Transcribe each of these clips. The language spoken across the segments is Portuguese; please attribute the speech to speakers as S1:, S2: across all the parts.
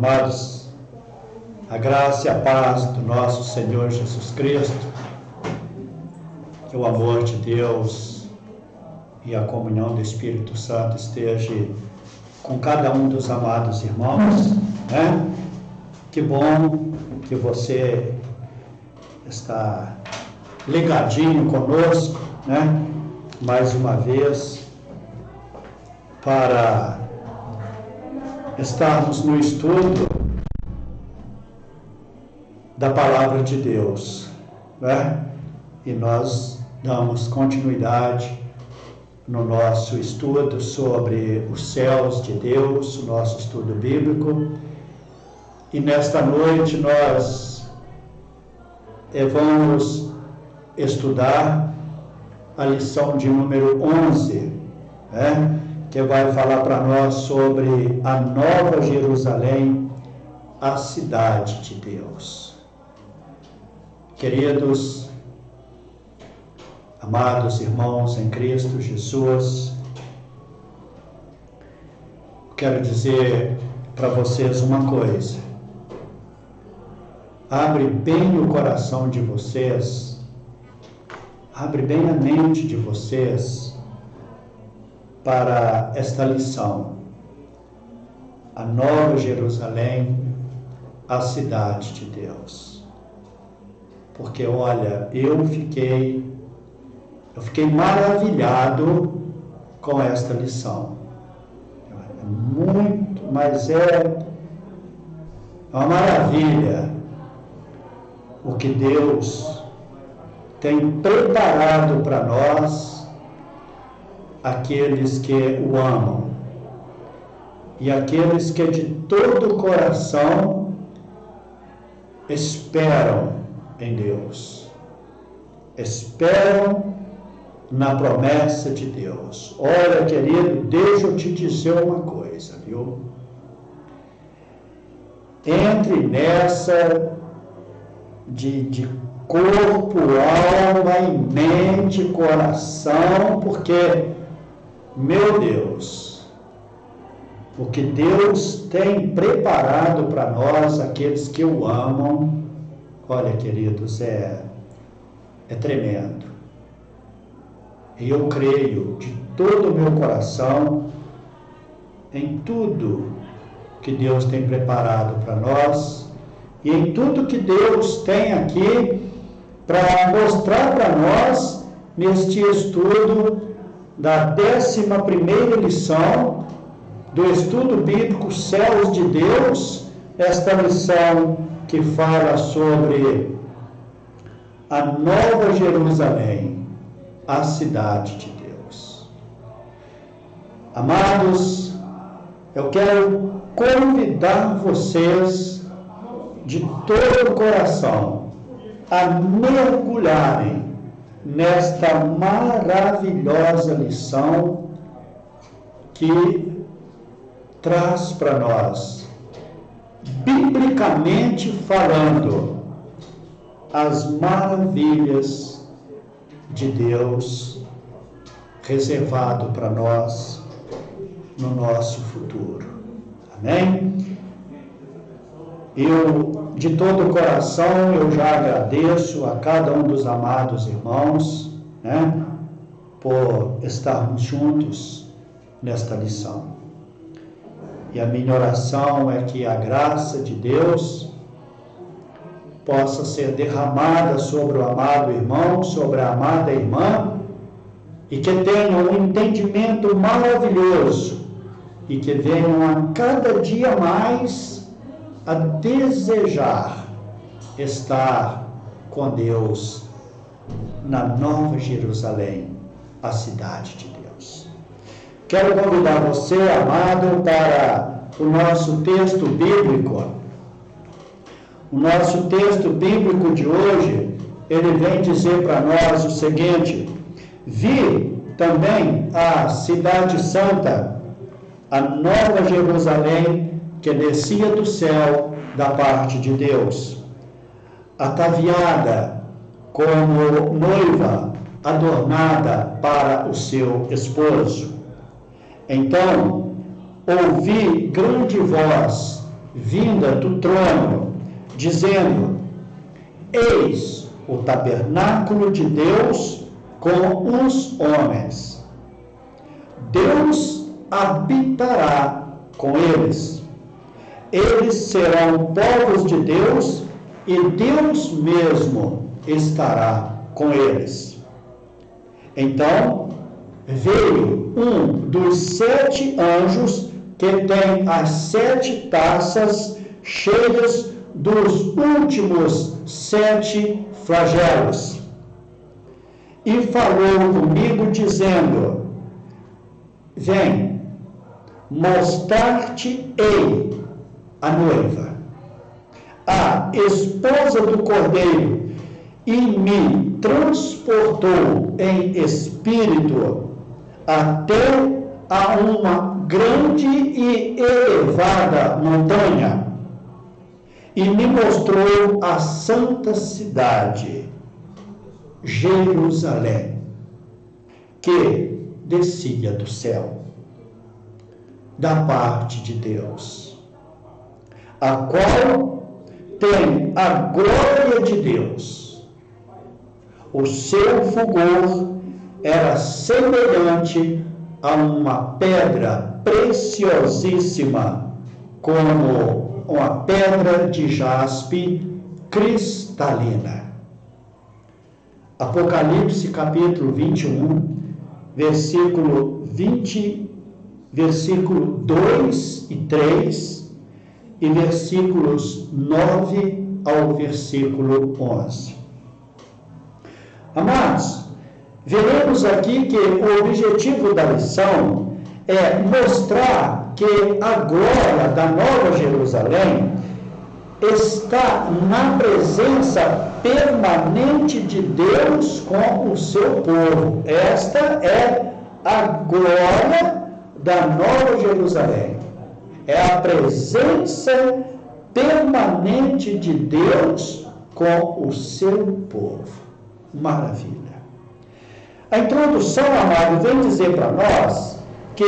S1: Amados, a graça e a paz do nosso Senhor Jesus Cristo, que o amor de Deus e a comunhão do Espírito Santo esteja com cada um dos amados irmãos, né? Que bom que você está ligadinho conosco, né? Mais uma vez, para estarmos no estudo da Palavra de Deus, né? E nós damos continuidade no nosso estudo sobre os céus de Deus, o nosso estudo bíblico. E nesta noite nós vamos estudar a lição de número 11, né? Que vai falar para nós sobre a Nova Jerusalém, a cidade de Deus. Queridos, amados irmãos em Cristo Jesus, quero dizer para vocês uma coisa. Abre bem o coração de vocês, abre bem a mente de vocês para esta lição. A Nova Jerusalém, a cidade de Deus. Porque olha, eu fiquei maravilhado com esta lição. Mas é uma maravilha o que Deus tem preparado para nós, aqueles que o amam e aqueles que de todo o coração esperam em Deus, esperam na promessa de Deus. Olha, querido, deixa eu te dizer uma coisa, viu? Entre nessa de corpo, alma e mente, coração, porque, meu Deus, o que Deus tem preparado para nós, aqueles que o amam, olha, queridos, é tremendo. E eu creio de todo o meu coração em tudo que Deus tem preparado para nós e em tudo que Deus tem aqui para mostrar para nós neste estudo da 11ª lição do estudo bíblico Céus de Deus, esta lição que fala sobre a Nova Jerusalém, a cidade de Deus. Amados, eu quero convidar vocês de todo o coração a mergulharem nesta maravilhosa lição que traz para nós, biblicamente falando, as maravilhas de Deus reservado para nós no nosso futuro. Amém? Eu, de todo o coração, eu já agradeço a cada um dos amados irmãos, né, por estarmos juntos nesta lição. E a minha oração é que a graça de Deus possa ser derramada sobre o amado irmão, sobre a amada irmã, e que tenham um entendimento maravilhoso, e que venham a cada dia mais a desejar estar com Deus na Nova Jerusalém, a cidade de Deus. Quero convidar você, amado, para o nosso texto bíblico. O nosso texto bíblico de hoje, ele vem dizer para nós o seguinte: vi também a cidade santa, a Nova Jerusalém, que descia do céu da parte de Deus, ataviada como noiva adornada para o seu esposo. Então ouvi grande voz vinda do trono, dizendo: eis o tabernáculo de Deus com os homens. Deus habitará com eles. Eles serão povos de Deus e Deus mesmo estará com eles. Então, veio um dos 7 anjos que tem as 7 taças cheias dos últimos 7 flagelos. E falou comigo, dizendo: vem, mostrar-te-ei a noiva, a esposa do Cordeiro, e me transportou em espírito até a uma grande e elevada montanha, e me mostrou a santa cidade, Jerusalém, que descia do céu, da parte de Deus, a qual tem a glória de Deus. O seu fulgor era semelhante a uma pedra preciosíssima, como uma pedra de jaspe cristalina. Apocalipse capítulo 21, versículo 2 e 3 e versículos 9 ao versículo 11. Amados, veremos aqui que o objetivo da lição é mostrar que a glória da Nova Jerusalém está na presença permanente de Deus com o seu povo. Esta é a glória da Nova Jerusalém. É a presença permanente de Deus com o seu povo. Maravilha. A introdução, amado, vem dizer para nós que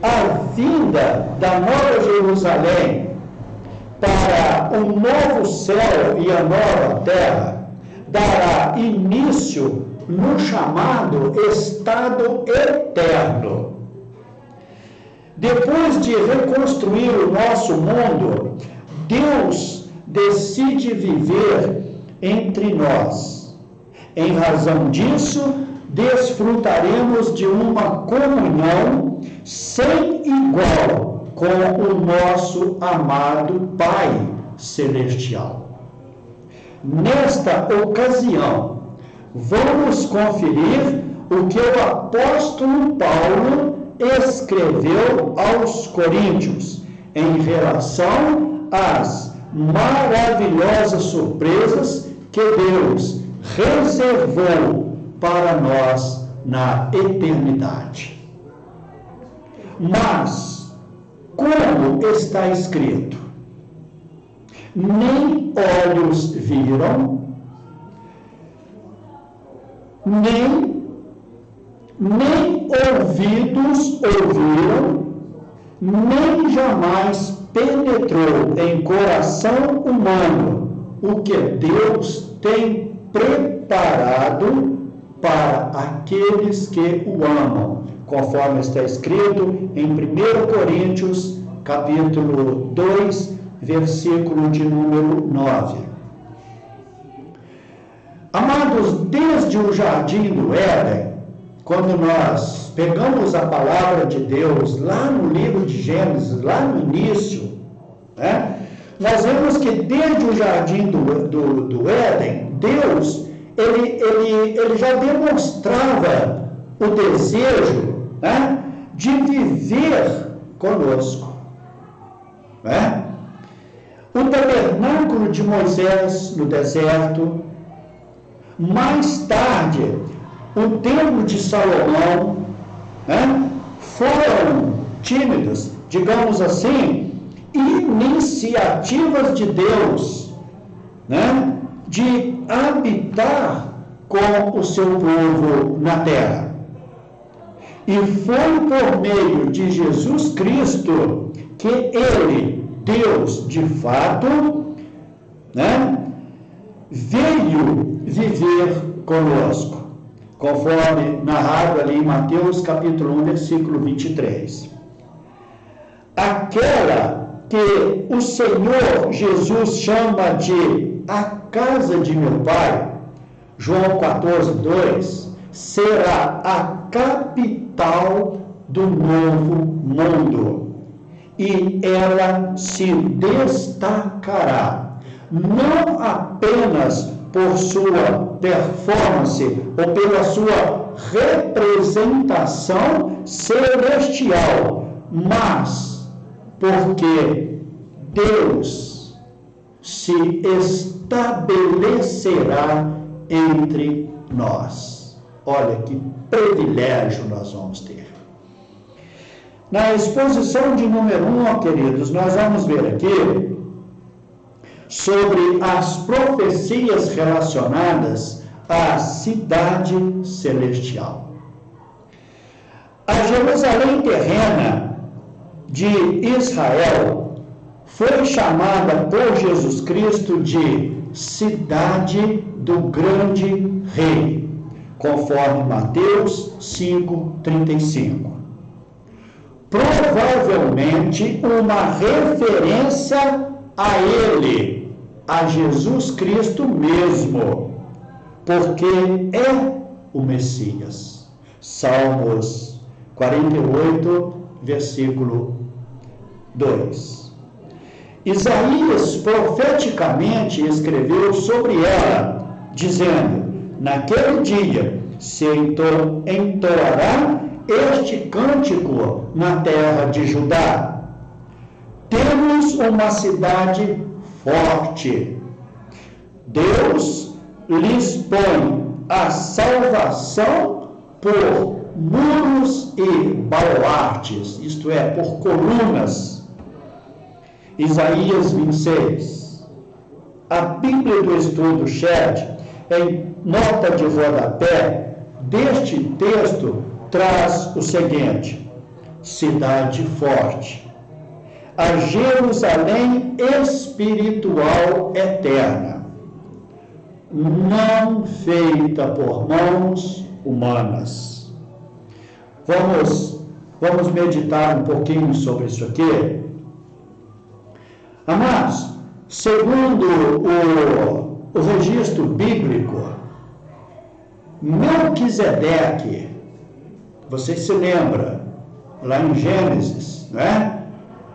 S1: a vinda da Nova Jerusalém para o novo céu e a nova terra dará início no chamado estado eterno. Depois de reconstruir o nosso mundo, Deus decide viver entre nós. Em razão disso, desfrutaremos de uma comunhão sem igual com o nosso amado Pai Celestial. Nesta ocasião, vamos conferir o que o apóstolo Paulo escreveu aos Coríntios em relação às maravilhosas surpresas que Deus reservou para nós na eternidade. Mas, como está escrito, nem olhos viram, nem ouvidos ouviram, nem jamais penetrou em coração humano o que Deus tem preparado para aqueles que o amam, conforme está escrito em 1 Coríntios, capítulo 2, versículo de número 9. Amados, desde o jardim do Éden, quando nós pegamos a palavra de Deus lá no livro de Gênesis, lá no início, nós vemos que desde o jardim do Éden, Deus, ele já demonstrava o desejo de viver conosco. O tabernáculo de Moisés no deserto, mais tarde, o templo de Salomão, foram tímidos, digamos assim, iniciativas de Deus, de habitar com o seu povo na terra. E foi por meio de Jesus Cristo que ele Deus, de fato, né, veio viver conosco, conforme narrado ali em Mateus capítulo 1, versículo 23. Aquela que o Senhor Jesus chama de a casa de meu Pai, João 14, 2, será a capital do novo mundo, e ela se destacará, não apenas por sua performance ou pela sua representação celestial, mas porque Deus se estabelecerá entre nós. Olha que privilégio nós vamos ter. Na exposição de número 1, queridos, nós vamos ver aqui sobre as profecias relacionadas à cidade celestial. A Jerusalém terrena de Israel foi chamada por Jesus Cristo de cidade do grande rei, conforme Mateus 5:35. Provavelmente uma referência a ele, a Jesus Cristo mesmo, porque é o Messias. Salmos 48, versículo 2. Isaías profeticamente escreveu sobre ela, dizendo: naquele dia se entoará este cântico na terra de Judá. Temos uma cidade forte. Deus lhes põe a salvação por muros e baluartes, isto é, por colunas. Isaías 26. A Bíblia do Estudo Chat, em nota de rodapé deste texto, traz o seguinte: cidade forte, a Jerusalém espiritual eterna, não feita por mãos humanas. Vamos meditar um pouquinho sobre isso aqui. Amados, segundo o registro bíblico, Melquisedeque, vocês se lembram, lá em Gênesis, né?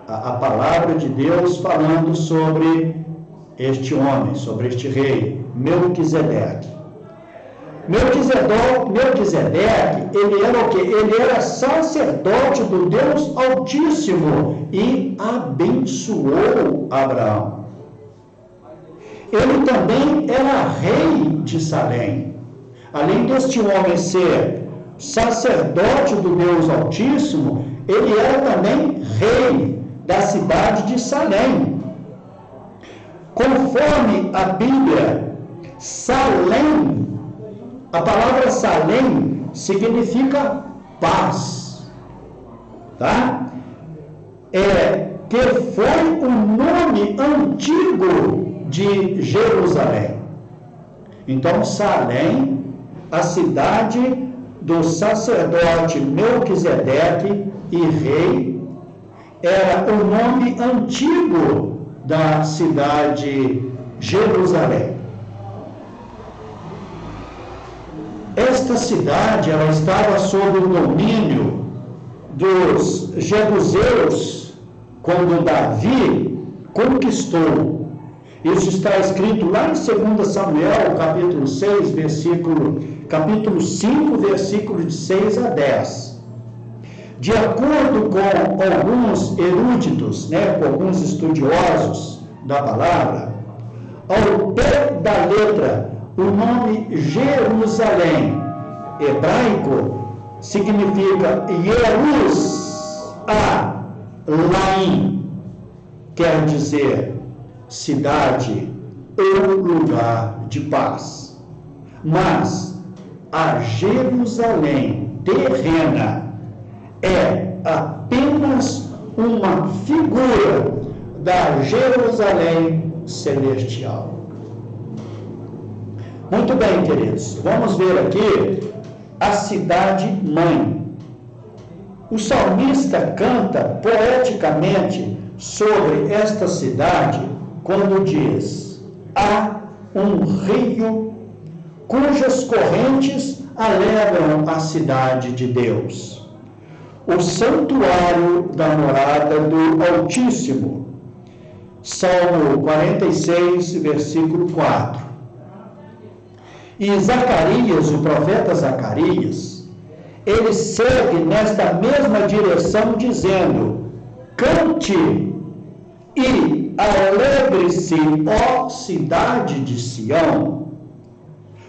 S1: A palavra de Deus falando sobre este homem, sobre este rei, Melquisedeque. Melquisedeque, ele era o quê? Ele era sacerdote do Deus Altíssimo e abençoou Abraão. Ele também era rei de Salém. Além deste homem ser sacerdote do Deus Altíssimo, ele era também rei da cidade de Salém. Conforme a Bíblia, Salém, a palavra Salém significa paz, tá? Que foi o nome antigo de Jerusalém. Então, Salém, a cidade do sacerdote Melquisedeque e rei, era o nome antigo da cidade Jerusalém. Esta cidade, ela estava sob o domínio dos jebuseus quando Davi conquistou. Isso está escrito lá em 2 Samuel, capítulo 6, capítulo 5, versículos de 6 a 10. De acordo com alguns eruditos, com alguns estudiosos da palavra, ao pé da letra, o nome Jerusalém, hebraico, significa Yerus-a-Laim, quer dizer cidade ou lugar de paz. Mas a Jerusalém terrena é apenas uma figura da Jerusalém celestial. Muito bem, queridos, vamos ver aqui a cidade-mãe. O salmista canta poeticamente sobre esta cidade quando diz: há um rio cujas correntes alegram a cidade de Deus, o santuário da morada do Altíssimo. Salmo 46, versículo 4. E Zacarias, o profeta Zacarias, ele segue nesta mesma direção dizendo: cante e alegre-se, ó cidade de Sião,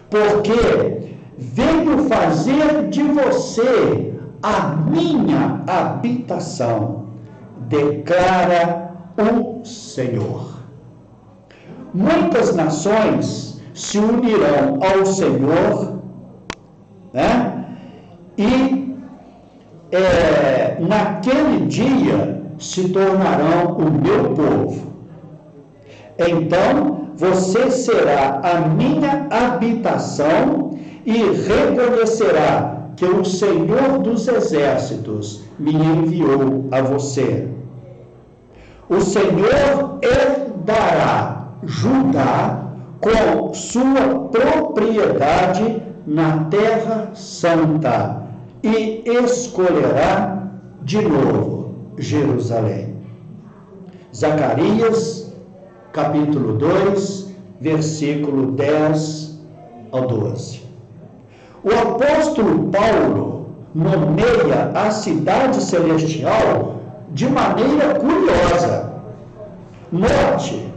S1: porque venho fazer de você a minha habitação, declara o Senhor. Muitas nações se unirão ao Senhor, né? E naquele dia se tornarão o meu povo. Então você será a minha habitação e reconhecerá que o Senhor dos Exércitos me enviou a você. O Senhor herdará Judá com sua propriedade na terra santa e escolherá de novo Jerusalém. Zacarias, capítulo 2, versículo 10 ao 12. O apóstolo Paulo nomeia a cidade celestial de maneira curiosa. Note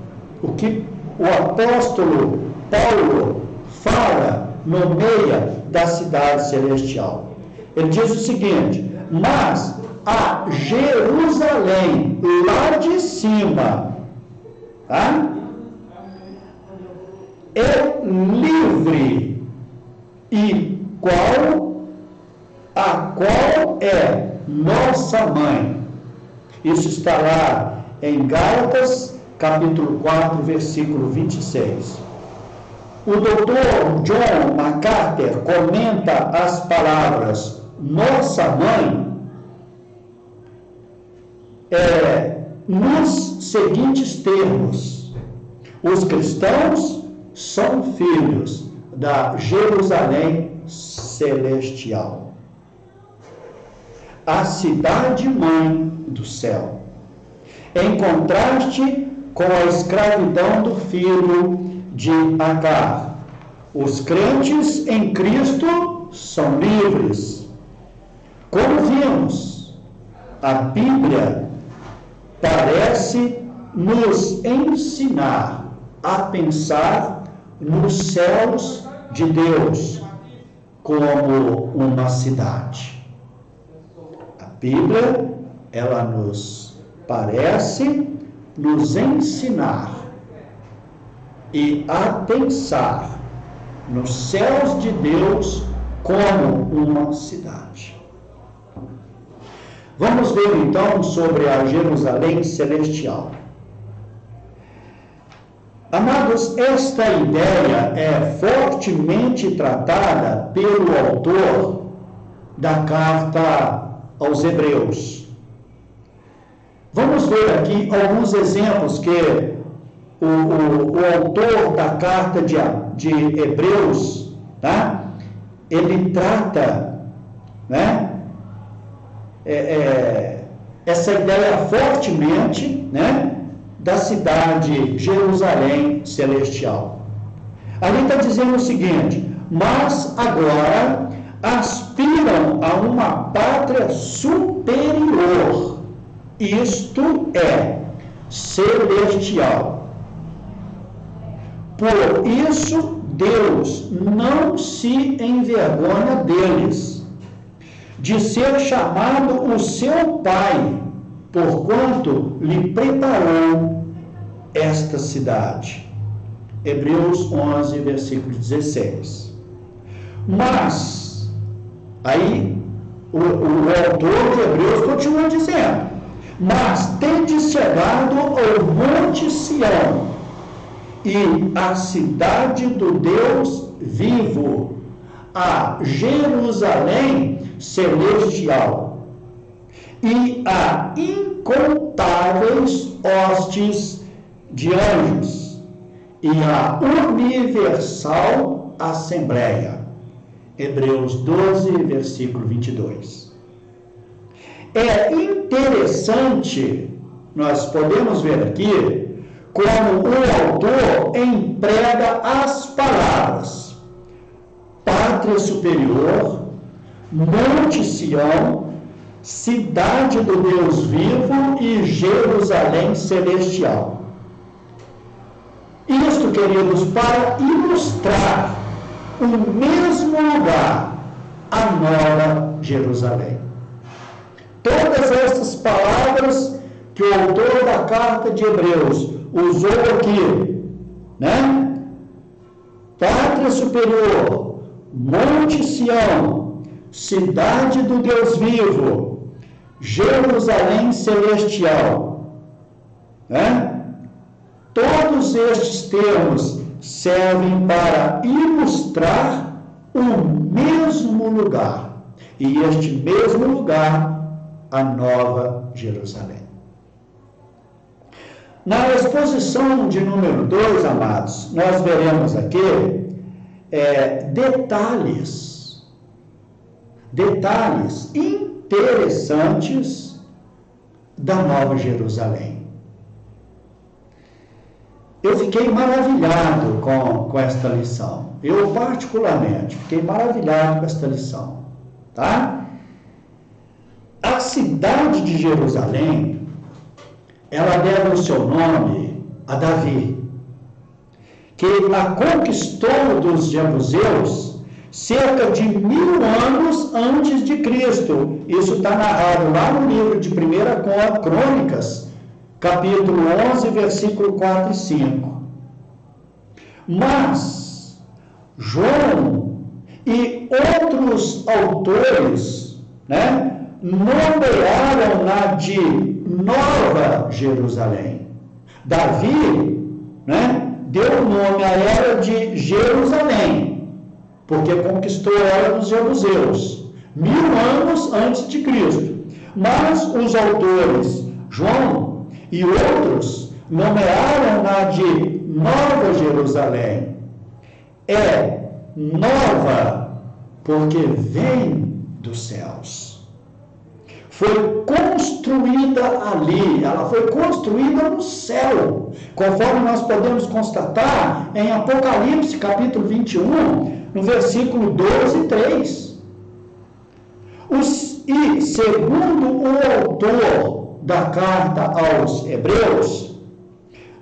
S1: o que o apóstolo Paulo fala, nomeia da cidade celestial. Ele diz o seguinte: mas a Jerusalém lá de cima, tá? É livre e a qual é nossa mãe. Isso está lá em Gálatas, capítulo 4, versículo 26. O doutor John MacArthur comenta as palavras nossa mãe nos seguintes termos: os cristãos são filhos da Jerusalém celestial, a cidade-mãe do céu, em contraste com a escravidão do filho de Agar. Os crentes em Cristo são livres. Como vimos, a Bíblia parece nos ensinar a pensar nos céus de Deus como uma cidade. A Bíblia, ela nos parece nos ensinar e a pensar nos céus de Deus como uma cidade. Vamos ver então sobre a Jerusalém celestial. Amados, esta ideia é fortemente tratada pelo autor da carta aos Hebreus. Vamos ver aqui alguns exemplos que o autor da carta de Hebreus, tá? Ele trata, né? Essa ideia fortemente, né? Da cidade Jerusalém celestial. Ali está dizendo o seguinte: mas agora aspiram a uma pátria superior, isto é, celestial. Por isso, Deus não se envergonha deles, de ser chamado o seu Pai, porquanto lhe preparou esta cidade. Hebreus 11, versículo 16. Mas, aí, o autor de Hebreus continua dizendo: Mas tendes chegado ao monte Sião, e à cidade do Deus vivo, a Jerusalém celestial, e a incontáveis hostes de anjos, e a universal assembleia. Hebreus 12, versículo 22. É interessante, nós podemos ver aqui, como o autor emprega as palavras pátria superior, Monte Sião, cidade do Deus vivo e Jerusalém celestial. Isto, queridos, para ilustrar o mesmo lugar, a Nova Jerusalém. Todas essas palavras que o autor da carta de Hebreus usou aqui, né? Pátria superior, Monte Sião, cidade do Deus vivo, Jerusalém celestial, né? Todos estes termos servem para ilustrar o mesmo lugar, e este mesmo lugar, a Nova Jerusalém. Na exposição de número 2, amados, nós veremos aqui detalhes interessantes da Nova Jerusalém. Eu fiquei maravilhado com esta lição. Eu, particularmente, fiquei maravilhado com esta lição. Tá? A cidade de Jerusalém, ela deve o seu nome a Davi, que a conquistou dos jebuseus cerca de 1000 anos antes de Cristo. Isso está narrado lá no livro de 1 Crônicas, capítulo 11, versículo 4 e 5. Mas João e outros autores, né, nomearam-na de Nova Jerusalém. Davi, né, deu o nome a ela de Jerusalém, porque conquistou ela dos jebuseus, 1000 anos antes de Cristo. Mas os autores, João e outros, nomearam-na de Nova Jerusalém. É nova porque vem dos céus. Foi construída ali, ela foi construída no céu, conforme nós podemos constatar em Apocalipse, capítulo 21, no versículo 12 e 3. E, segundo o autor da carta aos Hebreus,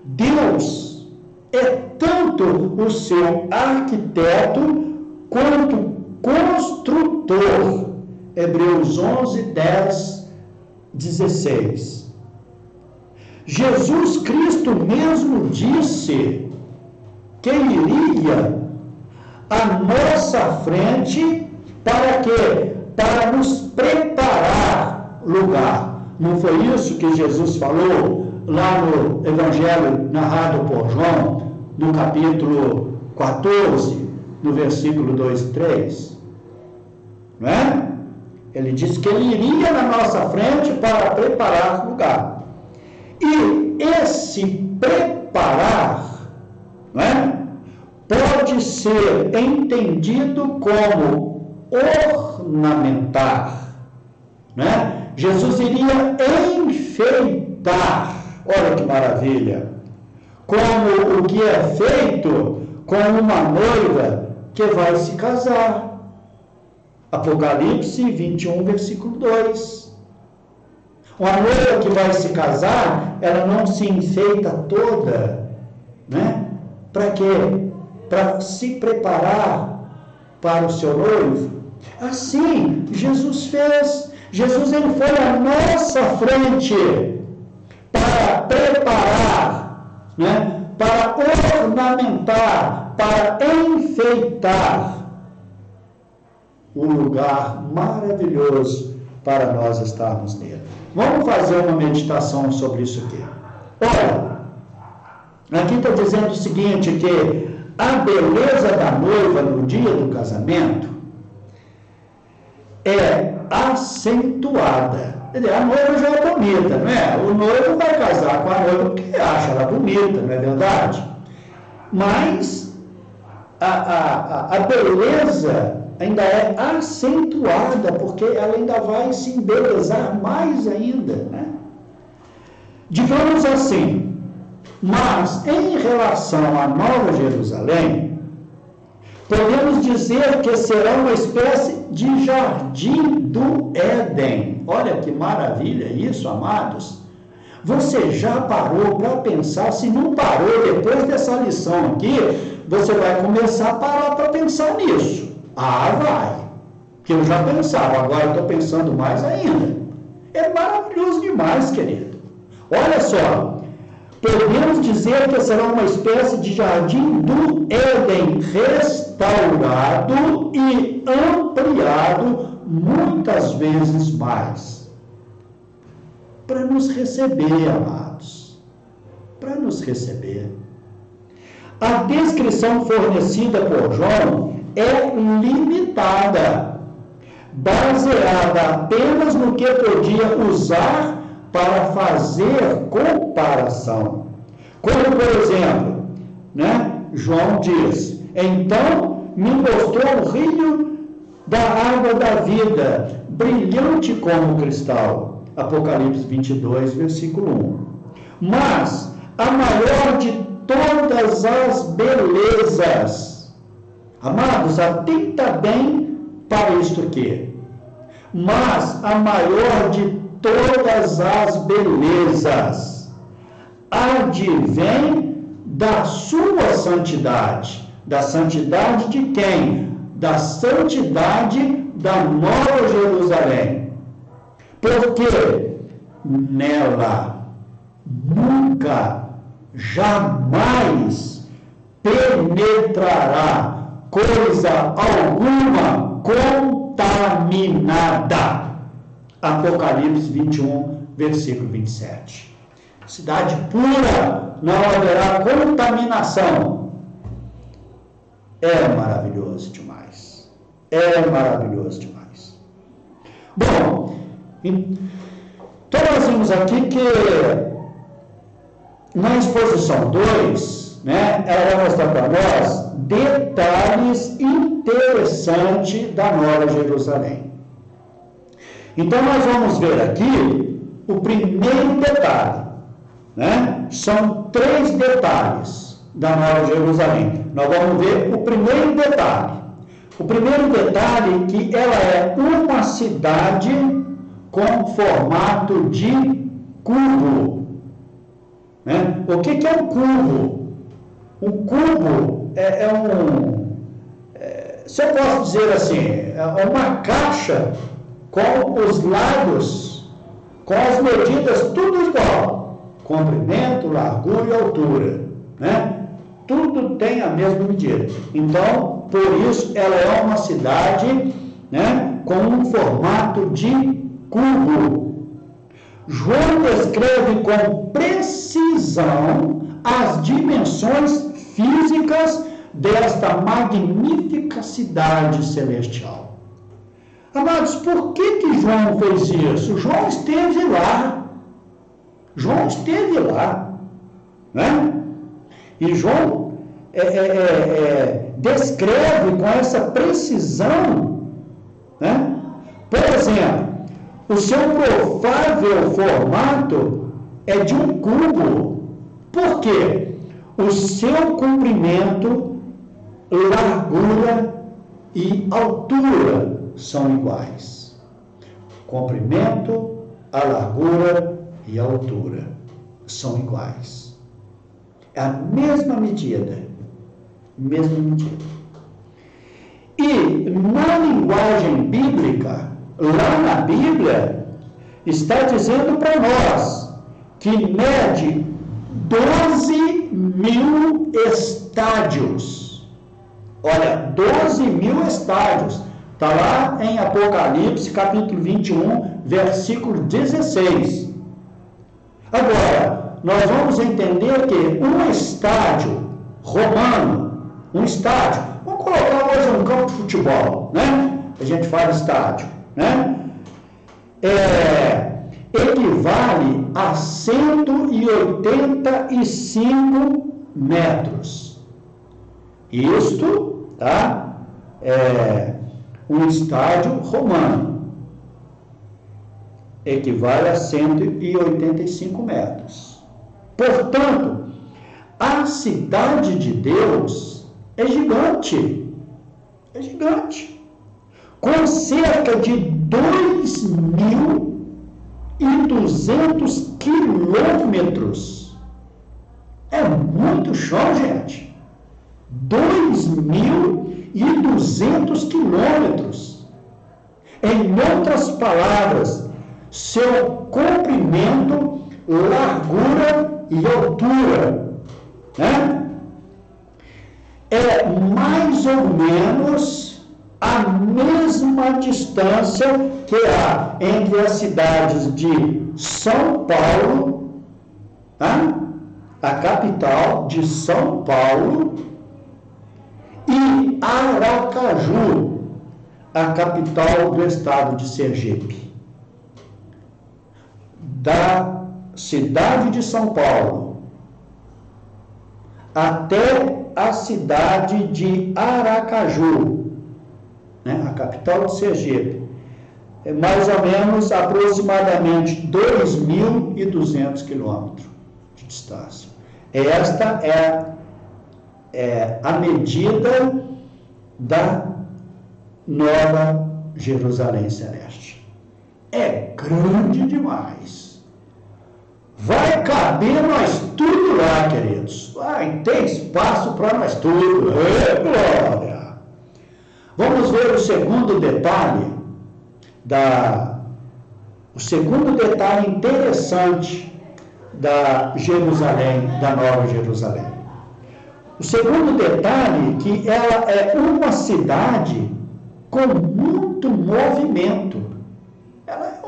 S1: Deus é tanto o seu arquiteto quanto construtor. Hebreus 11, 10, 16. Jesus Cristo mesmo disse que iria à nossa frente para quê? Para nos preparar lugar. Não foi isso que Jesus falou lá no Evangelho narrado por João, no capítulo 14, no versículo 2 e 3? Não é? Ele disse que ele iria na nossa frente para preparar lugar. E esse preparar, não é, pode ser entendido como ornamentar. Não é? Jesus iria enfeitar, olha que maravilha, como o que é feito com uma noiva que vai se casar. Apocalipse 21, versículo 2. Uma noiva que vai se casar, ela não se enfeita toda, né? Para quê? Para se preparar para o seu noivo. Assim, Jesus fez. Jesus, ele foi à nossa frente para preparar, né? Para ornamentar, para enfeitar um lugar maravilhoso para nós estarmos nele. Vamos fazer uma meditação sobre isso aqui. Olha, aqui está dizendo o seguinte, que a beleza da noiva no dia do casamento é acentuada. Quer dizer, a noiva já é bonita, não é? O noivo vai casar com a noiva porque acha ela bonita, não é verdade? Mas a beleza ainda é acentuada, porque ela ainda vai se embelezar mais ainda, né? Digamos assim, mas em relação à Nova Jerusalém, podemos dizer que será uma espécie de jardim do Éden. Olha que maravilha isso, amados. Você já parou para pensar? Se não parou depois dessa lição aqui, você vai começar a parar para pensar nisso. Ah, vai. Porque eu já pensava, agora estou pensando mais ainda. É maravilhoso demais, querido. Olha só, podemos dizer que será uma espécie de jardim do Éden restaurado e ampliado muitas vezes mais. Para nos receber, amados. Para nos receber. A descrição fornecida por João é limitada, baseada apenas no que podia usar para fazer comparação. Como, por exemplo, né, João diz, então me mostrou o rio da água da vida, brilhante como cristal. Apocalipse 22, versículo 1. Mas a maior de todas as belezas, amados, atenta bem para isto aqui. Mas a maior de todas as belezas advém da sua santidade. Da santidade de quem? Da santidade da Nova Jerusalém. Porque nela nunca, jamais penetrará coisa alguma contaminada. Apocalipse 21, versículo 27. Cidade pura, não haverá contaminação. É maravilhoso demais. É maravilhoso demais. Bom, então nós vimos aqui que na exposição 2, né, ela vai mostrar para nós detalhes interessantes da Nova Jerusalém. Então nós vamos ver aqui o primeiro detalhe, né? São 3 detalhes da Nova Jerusalém. Nós vamos ver o primeiro detalhe. O primeiro detalhe é que ela é uma cidade com formato de cubo. Né? O que é um cubo? Um cubo se eu posso dizer assim, é uma caixa com os lados, com as medidas tudo igual, comprimento, largura e altura, né? Tudo tem a mesma medida. Então, por isso, ela é uma cidade, né, com um formato de cubo. João descreve com precisão as dimensões físicas desta magnífica cidade celestial. Amados, por que João fez isso? João esteve lá. João esteve lá, né? E João descreve com essa precisão, né? Por exemplo, o seu provável formato é de um cubo. Por quê? O seu comprimento, largura e altura são iguais. Comprimento, a largura e a altura são iguais. É a mesma medida. Mesma medida. E na linguagem bíblica, lá na Bíblia, está dizendo para nós que mede 12.000 estádios. Olha, 12.000 estádios. Está lá em Apocalipse, capítulo 21, versículo 16. Agora, nós vamos entender que um estádio romano, vamos colocar hoje um campo de futebol, né? A gente fala estádio, né? Equivale a 185 metros. Isto, tá? Um estádio romano. Equivale a 185 metros. Portanto, a cidade de Deus é gigante. É gigante. Com cerca de 2.200 quilômetros. É muito chão, gente. 2.200 quilômetros. Em outras palavras, seu comprimento, largura e altura, né? É mais ou menos a mesma distância que há entre as cidades de São Paulo, tá? A capital de São Paulo, e Aracaju, a capital do estado de Sergipe. Da cidade de São Paulo até a cidade de Aracaju, né, a capital de Sergipe, é mais ou menos aproximadamente 2.200 quilômetros de distância. Esta é a medida da Nova Jerusalém Celeste. É grande demais. Vai caber nós tudo lá, queridos. Vai ter espaço para nós tudo. Glória! Vamos ver o segundo detalhe o segundo detalhe interessante da Jerusalém, da Nova Jerusalém. O segundo detalhe, que ela é uma cidade com muito movimento. Ela é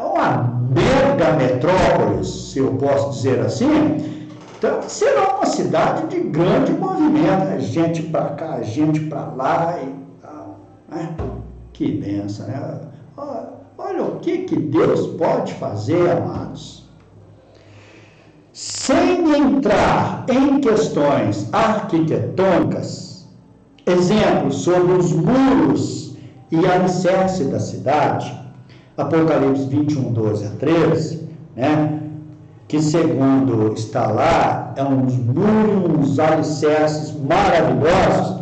S1: uma mega metrópole, se eu posso dizer assim. Então, será uma cidade de grande movimento. Gente para cá, gente para lá e tal, né? Que benção, né? Olha o que Deus pode fazer, amados. Sem entrar em questões arquitetônicas, exemplos sobre os muros e alicerce da cidade, Apocalipse 21, 12 a 13, né, que segundo está lá, é uns muros, uns alicerces maravilhosos.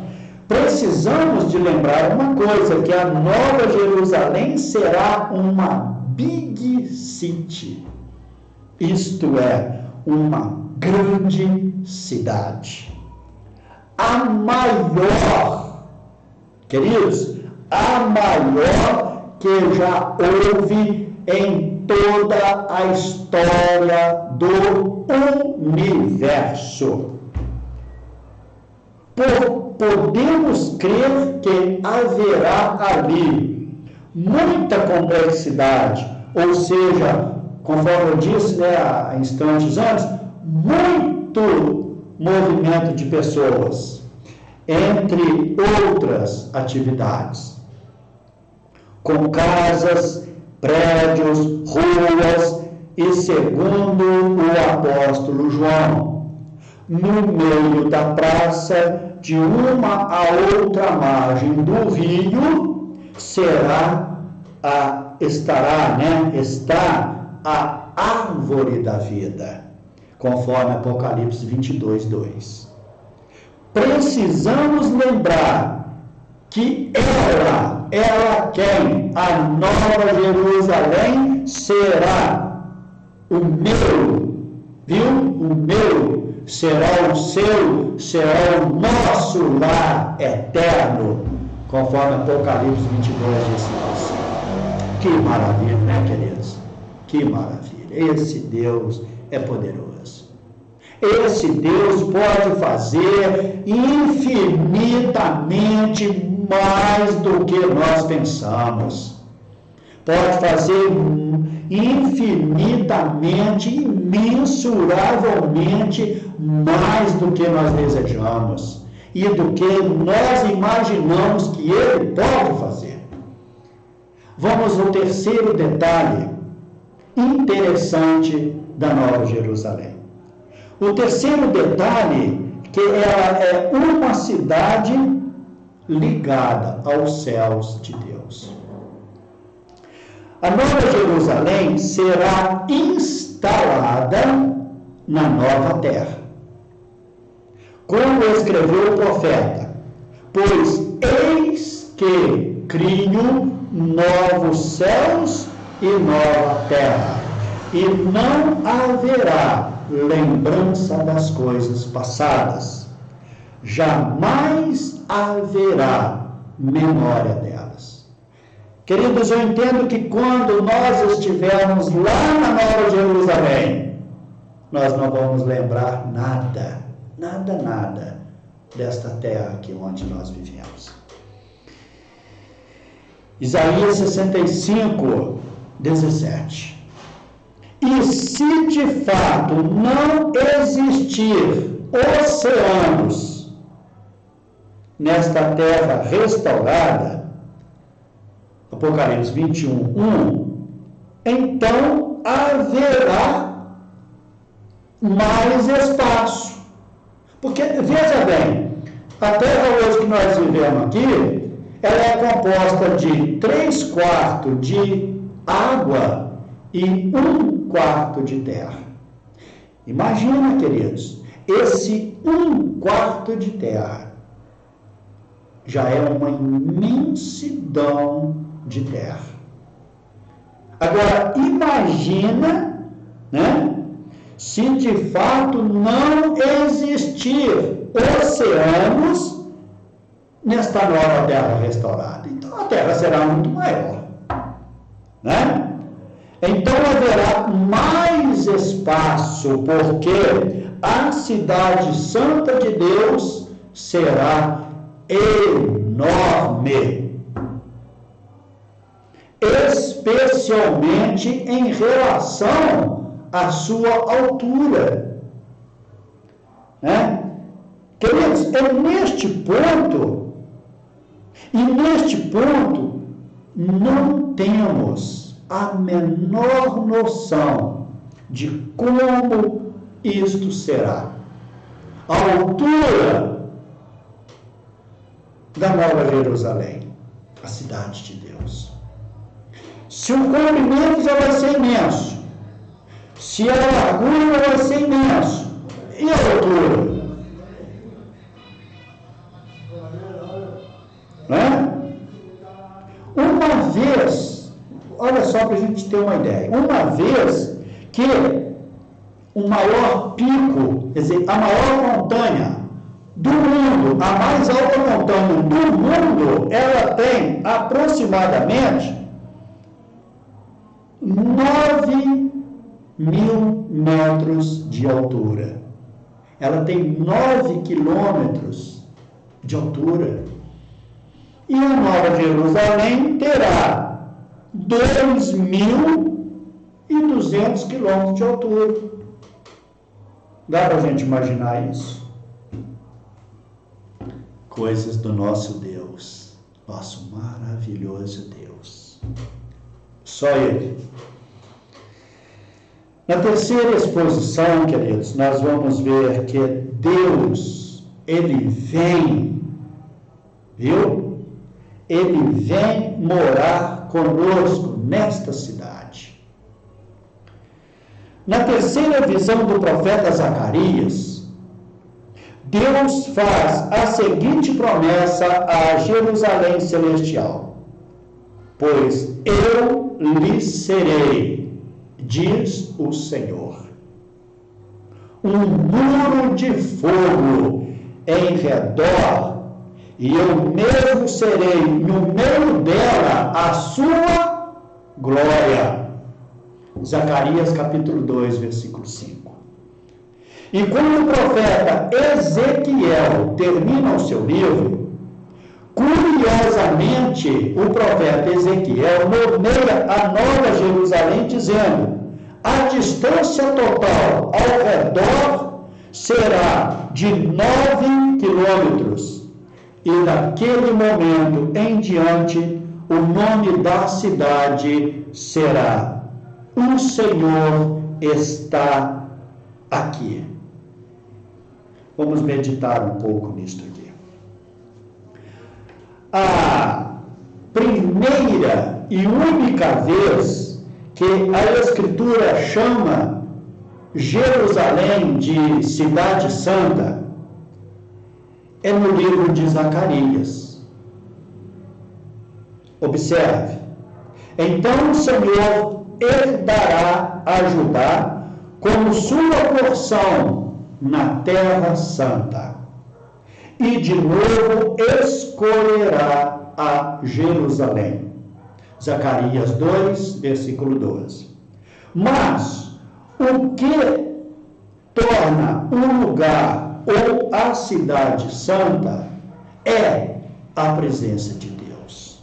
S1: Precisamos de lembrar uma coisa, que a Nova Jerusalém será uma big city, isto é, uma grande cidade. A maior, queridos, a maior que já houve em toda a história do universo. Podemos crer que haverá ali muita complexidade, ou seja, conforme eu disse, né, há instantes antes, muito movimento de pessoas, entre outras atividades, com casas, prédios, ruas, e segundo o apóstolo João, no meio da praça, de uma a outra margem do rio, está a árvore da vida, conforme Apocalipse 22, 2. Precisamos lembrar que ela quem? A Nova Jerusalém será o meu, viu? O meu será o seu, será o nosso lar eterno, conforme Apocalipse 22, 16. Que maravilha, né, queridos? Que maravilha. Esse Deus é poderoso. Esse Deus pode fazer infinitamente mais do que nós pensamos. Pode fazer infinitamente, imensuravelmente mais do que nós desejamos e do que nós imaginamos que Ele pode fazer. Vamos ao terceiro detalhe interessante da Nova Jerusalém. O terceiro detalhe, que ela é uma cidade ligada aos céus de Deus. A Nova Jerusalém será instalada na nova terra. Como escreveu o profeta: pois eis que crio novos céus e nova terra, e não haverá lembrança das coisas passadas, jamais haverá memória delas. Queridos, eu entendo que quando nós estivermos lá na Nova Jerusalém, nós não vamos lembrar nada desta terra aqui onde nós vivemos. Isaías 65, 17. E se de fato não existir oceanos nesta terra restaurada, Apocalipse 21, 1, então haverá mais espaço. Porque, veja bem, a terra hoje que nós vivemos aqui, ela é composta de 3/4 de água e 1/4 de terra. Imagina, queridos, esse 1/4 de terra já é uma imensidão de terra. Agora, imagina, se de fato não existir oceanos nesta nova terra restaurada. Então a terra será muito maior, Então haverá mais espaço, porque a cidade santa de Deus será enorme, especialmente em relação à sua altura, Queridos, é neste ponto, não temos a menor noção de como isto será. A altura da Nova Jerusalém, a cidade de Deus. Se o comprimento já vai ser imenso, se a largura vai ser imenso, e a altura? Uma vez, olha só para a gente ter uma ideia, uma vez que o maior pico, quer dizer, a maior montanha do mundo, a mais alta montanha do mundo, ela tem aproximadamente 9.000 metros de altura. Ela tem 9 quilômetros de altura. E a Nova Jerusalém terá 2.200 quilômetros de altura. Dá para a gente imaginar isso? Coisas do nosso Deus, nosso maravilhoso Deus. Só Ele. Na terceira exposição, queridos, nós vamos ver que Deus, Ele vem, viu? Ele vem morar conosco nesta cidade. Na terceira visão do profeta Zacarias, Deus faz a seguinte promessa a Jerusalém celestial: pois eu lhe serei, diz o Senhor, um muro de fogo em redor, e eu mesmo serei no meio dela a sua glória. Zacarias capítulo 2, versículo 5. E quando o profeta Ezequiel termina o seu livro, curiosamente, o profeta Ezequiel nomeia a Nova Jerusalém dizendo: a distância total ao redor será de 9 quilômetros. E daquele momento em diante, o nome da cidade será: o Senhor está aqui. Vamos meditar um pouco nisto aqui. A primeira e única vez que a Escritura chama Jerusalém de Cidade Santa é no livro de Zacarias. Observe. Então o Senhor herdará a Judá como sua porção na terra santa, e de novo escolherá a Jerusalém. Zacarias 2, versículo 12. Mas o que torna um lugar ou a cidade santa é a presença de Deus.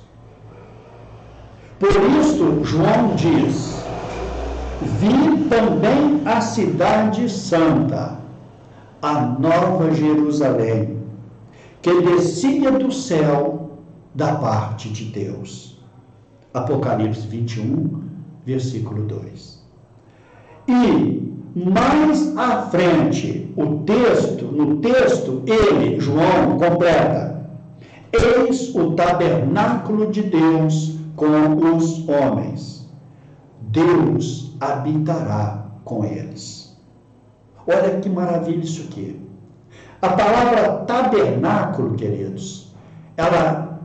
S1: Por isso, João diz: vi também a cidade santa, a nova Jerusalém, que descia do céu da parte de Deus. Apocalipse 21, versículo 2. E mais à frente, no texto, ele, João, completa: eis o tabernáculo de Deus com os homens. Deus habitará com eles. Olha que maravilha isso aqui. A palavra tabernáculo, queridos, ela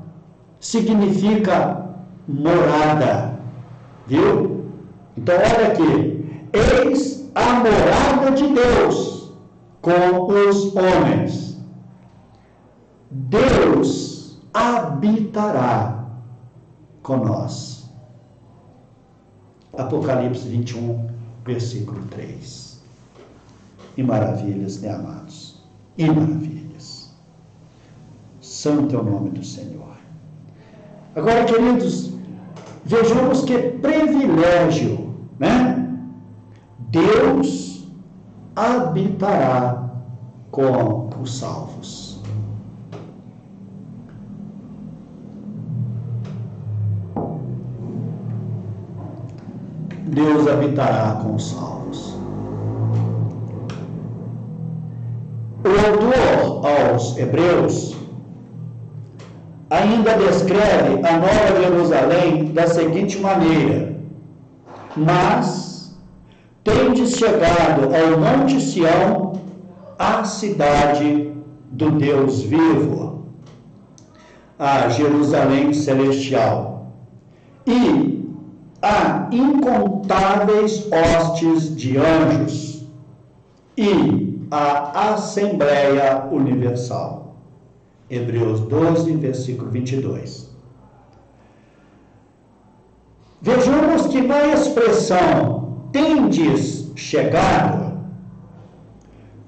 S1: significa morada, viu? Então, olha aqui: eis a morada de Deus com os homens. Deus habitará conosco. Apocalipse 21, versículo 3. E maravilhas, né, amados? E maravilhas. Santo é o nome do Senhor. Agora, queridos, vejamos que privilégio, né? Deus habitará com os salvos. Deus habitará com os salvos. O autor aos Hebreus ainda descreve a Nova Jerusalém da seguinte maneira: mas tendes chegado ao Monte Sião, a cidade do Deus vivo, a Jerusalém celestial, e a incontáveis hostes de anjos, e a Assembleia Universal. Hebreus 12, versículo 22. Vejamos que na expressão tendes chegado,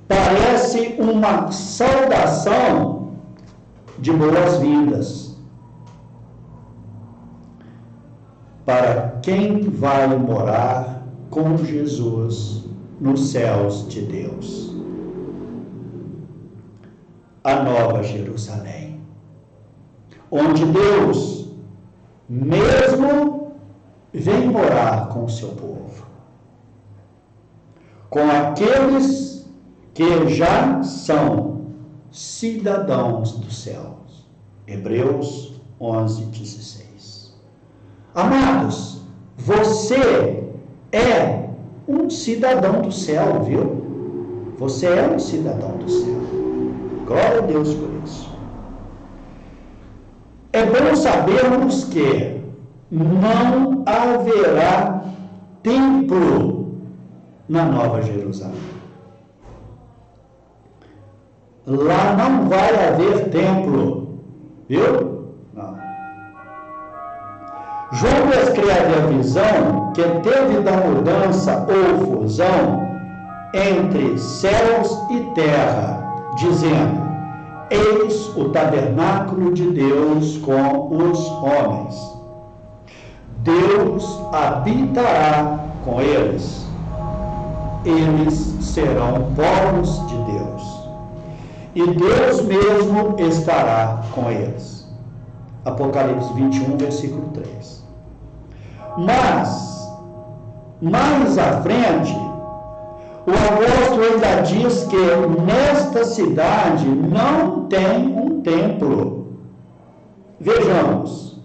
S1: parece uma saudação de boas-vindas para quem vai morar com Jesus nos céus de Deus. A Nova Jerusalém, onde Deus mesmo vem morar com o seu povo, com aqueles que já são cidadãos dos céus. Hebreus 11, 16. Amados, você é um cidadão do céu, viu? Você é um cidadão do céu. Glória a Deus por isso. É bom sabermos que não haverá templo na Nova Jerusalém. Lá não vai haver templo, viu? Não. João descreve a visão que teve da mudança ou fusão entre céus e terra, dizendo: eis o tabernáculo de Deus com os homens. Deus habitará com eles. Eles serão povos de Deus. E Deus mesmo estará com eles. Apocalipse 21, versículo 3. Mas, mais à frente, o apóstolo ainda diz que nesta cidade não tem um templo. Vejamos,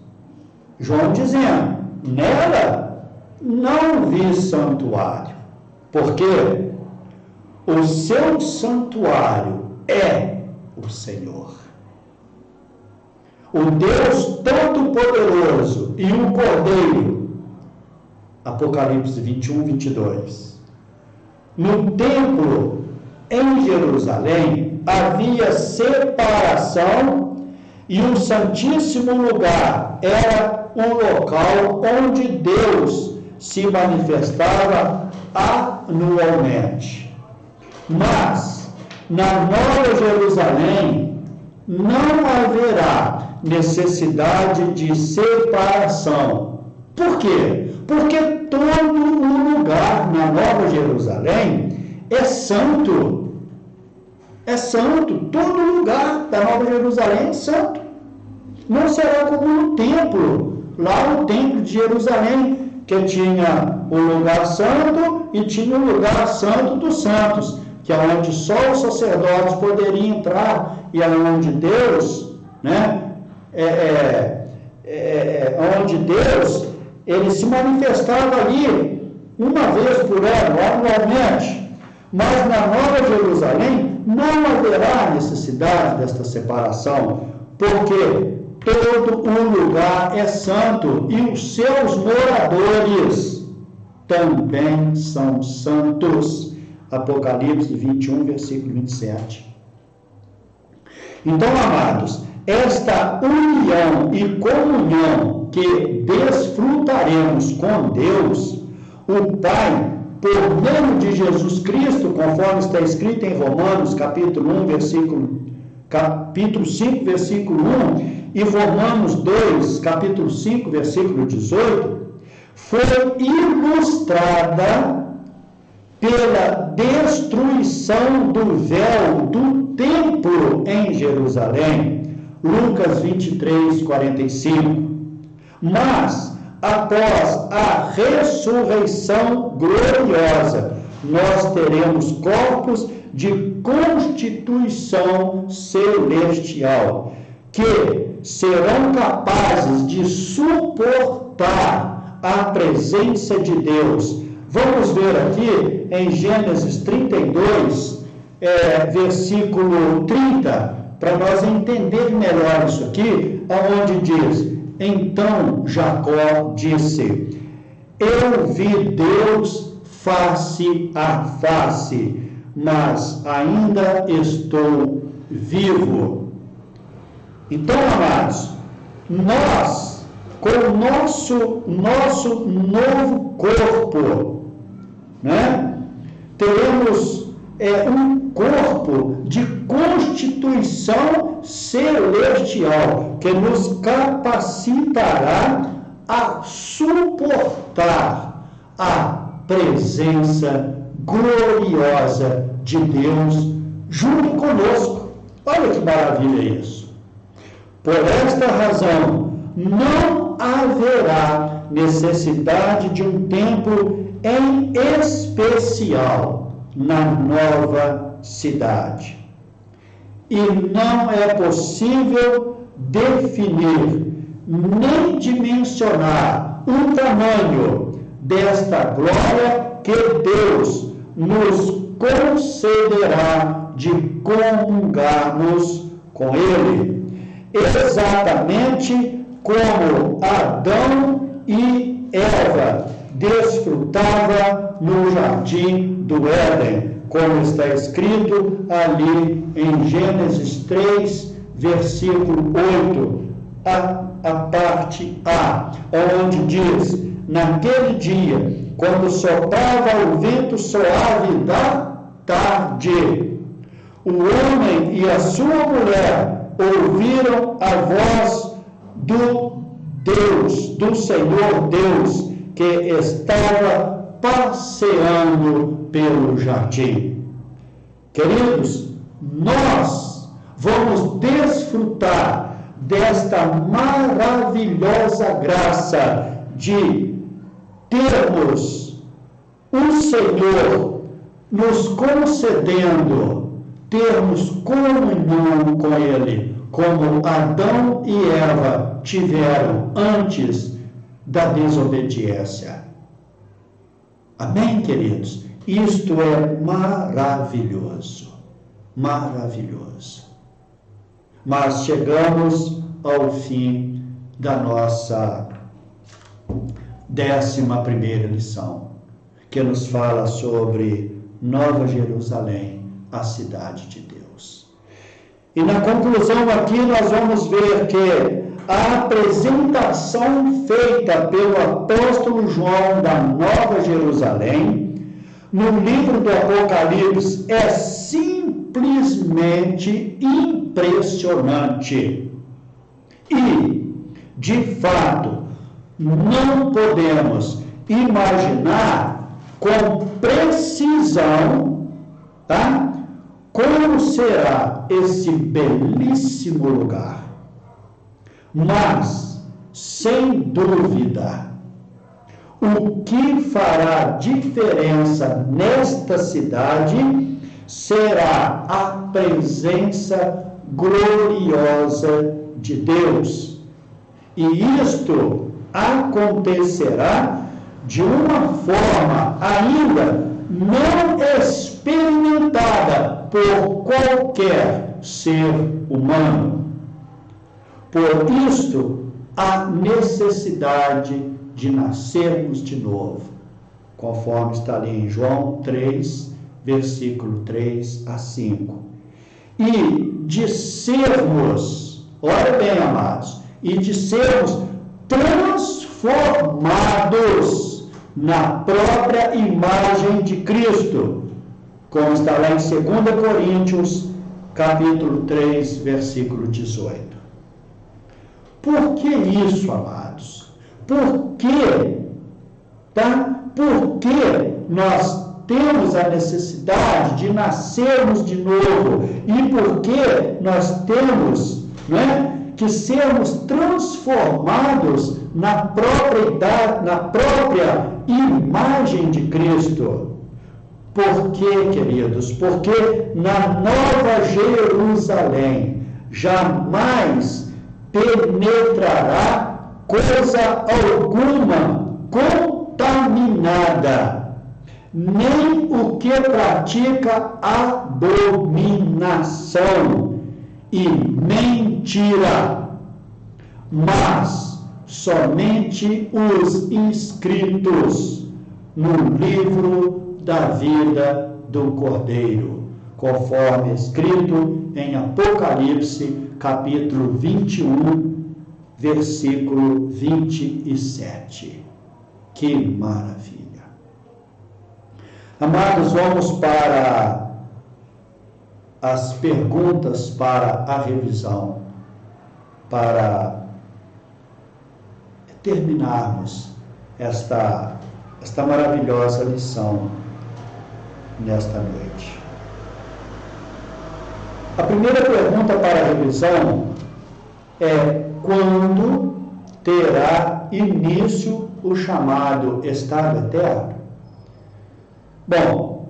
S1: João dizendo: nela não vi santuário, porque o seu santuário é o Senhor. O Deus Todo-Poderoso e o Cordeiro. Apocalipse 21, 22. No templo em Jerusalém havia separação e o Santíssimo Lugar era um local onde Deus se manifestava anualmente. Mas na Nova Jerusalém não haverá necessidade de separação. Por quê? Porque todo o lugar na Nova Jerusalém é santo. É santo. Todo lugar da Nova Jerusalém é santo. Não será como no templo, lá no templo de Jerusalém, que tinha o lugar santo e tinha o lugar santo dos santos, que é onde só os sacerdotes poderiam entrar e é onde Deus, onde Deus, ele se manifestava ali uma vez por ano, anualmente. Mas na Nova Jerusalém não haverá necessidade desta separação, porque todo o lugar é santo e os seus moradores também são santos. Apocalipse 21, versículo 27. Então, amados, esta união e comunhão que desfrutaremos com Deus, o Pai, por meio de Jesus Cristo, conforme está escrito em Romanos, capítulo 5, versículo 1, e Romanos 2, capítulo 5, versículo 18, foi ilustrada pela destruição do véu do templo em Jerusalém. Lucas 23, 45. Mas, após a ressurreição gloriosa, nós teremos corpos de constituição celestial, que serão capazes de suportar a presença de Deus. Vamos ver aqui em Gênesis 32, versículo 30, para nós entender melhor isso aqui, aonde diz: então Jacó disse: eu vi Deus face a face, mas ainda estou vivo. Então, amados, nós, com o nosso novo corpo, teremos um corpo de constituição celestial que nos capacitará a suportar a presença gloriosa de Deus junto conosco. Olha que maravilha isso. Por esta razão, não haverá necessidade de um templo em especial na nova cidade. E não é possível definir nem dimensionar o tamanho desta glória que Deus nos concederá de comungarmos com Ele, exatamente como Adão e Eva desfrutavam no jardim do Éden, como está escrito ali em Gênesis 3, versículo 8, a parte A, onde diz: naquele dia quando soprava o vento suave da tarde, o homem e a sua mulher ouviram a voz do Deus, do Senhor Deus, que estava passeando pelo jardim. Queridos, nós vamos desfrutar desta maravilhosa graça de termos o Senhor nos concedendo termos comunhão com Ele, como Adão e Eva tiveram antes da desobediência. Amém, queridos? Isto é maravilhoso, maravilhoso. Mas chegamos ao fim da nossa 11ª lição, que nos fala sobre Nova Jerusalém, a cidade de Deus. E na conclusão aqui nós vamos ver que a apresentação feita pelo apóstolo João da Nova Jerusalém, no livro do Apocalipse, é simplesmente impressionante. E, de fato, não podemos imaginar com precisão, como será esse belíssimo lugar. Mas, sem dúvida, o que fará diferença nesta cidade será a presença gloriosa de Deus. E isto acontecerá de uma forma ainda não experimentada por qualquer ser humano. Por isto, há necessidade de nascermos de novo, conforme está ali em João 3, versículo 3 a 5. E de sermos, olha bem, amados, e de sermos transformados na própria imagem de Cristo, como está lá em 2 Coríntios, capítulo 3, versículo 18. Por que isso, amados? Por que? Por que nós temos a necessidade de nascermos de novo? E por que nós temos, que sermos transformados na própria imagem de Cristo? Por quê, queridos? Porque na Nova Jerusalém jamais penetrará coisa alguma contaminada, nem o que pratica abominação e mentira, mas somente os inscritos no livro da vida do Cordeiro, conforme escrito em Apocalipse, capítulo 21, versículo 27. Que maravilha! Amados, vamos para as perguntas para a revisão, para terminarmos esta maravilhosa lição nesta noite. A primeira pergunta para a revisão é: quando terá início o chamado estado eterno? Bom,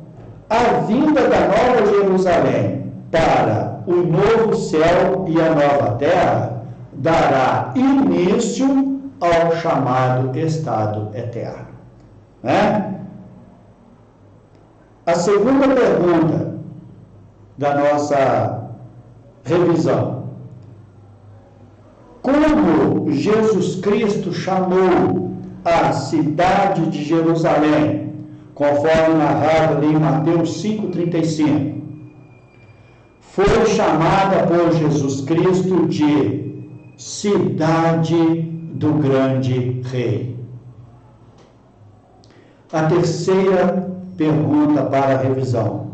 S1: a vinda da Nova Jerusalém para o novo céu e a nova terra dará início ao chamado estado eterno. A segunda pergunta da nossa revisão: como Jesus Cristo chamou a cidade de Jerusalém, conforme narrado ali em Mateus 5,35? Foi chamada por Jesus Cristo de cidade do grande rei. A terceira pergunta para a revisão: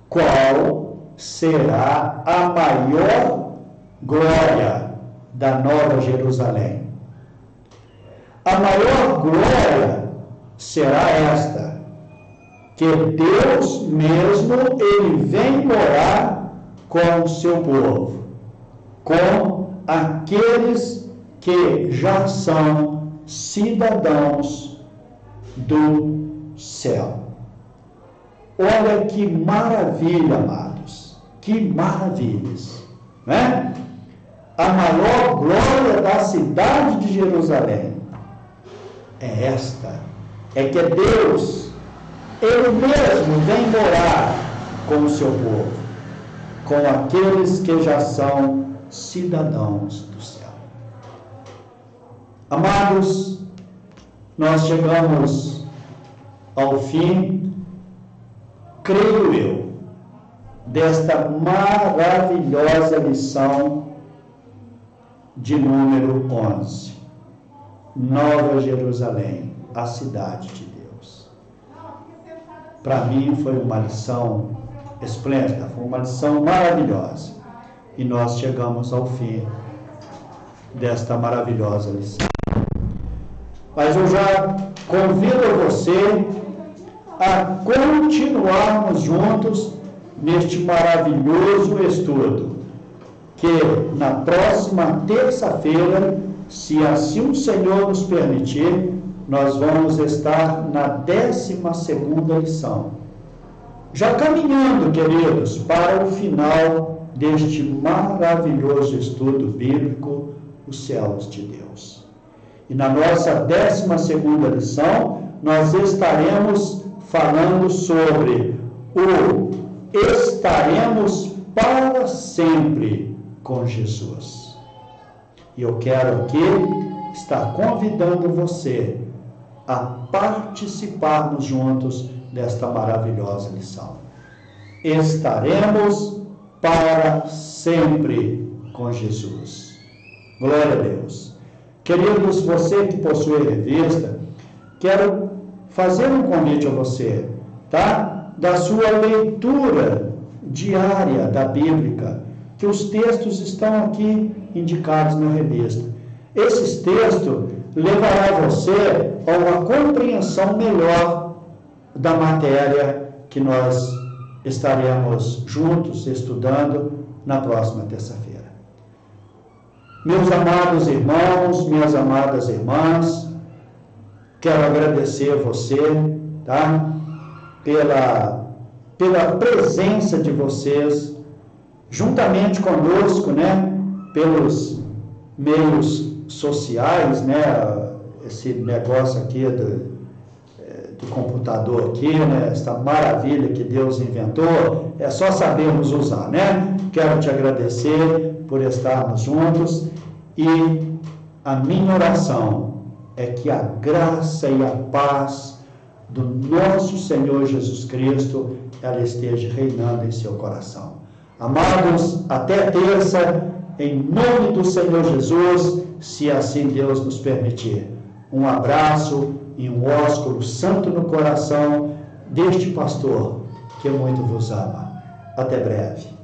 S1: qual será a maior glória da Nova Jerusalém? A maior glória será esta: que Deus mesmo, Ele vem morar com o seu povo, com aqueles que já são cidadãos do céu. Olha que maravilha, amados, que maravilhas, né? A maior glória da cidade de Jerusalém é esta, é que Deus, Ele mesmo vem morar com o seu povo, com aqueles que já são cidadãos do céu. Amados, nós chegamos ao fim, creio eu, desta maravilhosa lição de número 11. Nova Jerusalém, a cidade de Deus. Para mim foi uma lição esplêndida, foi uma lição maravilhosa. E nós chegamos ao fim desta maravilhosa lição. Mas eu já convido você a continuarmos juntos neste maravilhoso estudo, que na próxima terça-feira, se assim o Senhor nos permitir, nós vamos estar na 12ª lição. Já caminhando, queridos, para o final deste maravilhoso estudo bíblico, os céus de Deus. E na nossa 12ª lição, nós estaremos falando sobre o estaremos para sempre com Jesus. E eu quero aqui estar convidando você a participarmos juntos desta maravilhosa lição. Estaremos para sempre com Jesus. Glória a Deus. Queridos, você que possui revista, quero fazer um convite a você, tá? Da sua leitura diária da Bíblia, que os textos estão aqui indicados na revista. Esses textos levarão você a uma compreensão melhor da matéria que nós estaremos juntos estudando na próxima terça-feira. Meus amados irmãos, minhas amadas irmãs, quero agradecer a você, tá? Pela presença de vocês, juntamente conosco, né? Pelos meios sociais, né? Esse negócio aqui do computador aqui, né? Essa maravilha que Deus inventou, é só sabermos usar, né? Quero te agradecer por estarmos juntos e a minha oração é que a graça e a paz do nosso Senhor Jesus Cristo, ela esteja reinando em seu coração. Amados, até terça, em nome do Senhor Jesus, se assim Deus nos permitir. Um abraço e um ósculo santo no coração deste pastor, que muito vos ama. Até breve.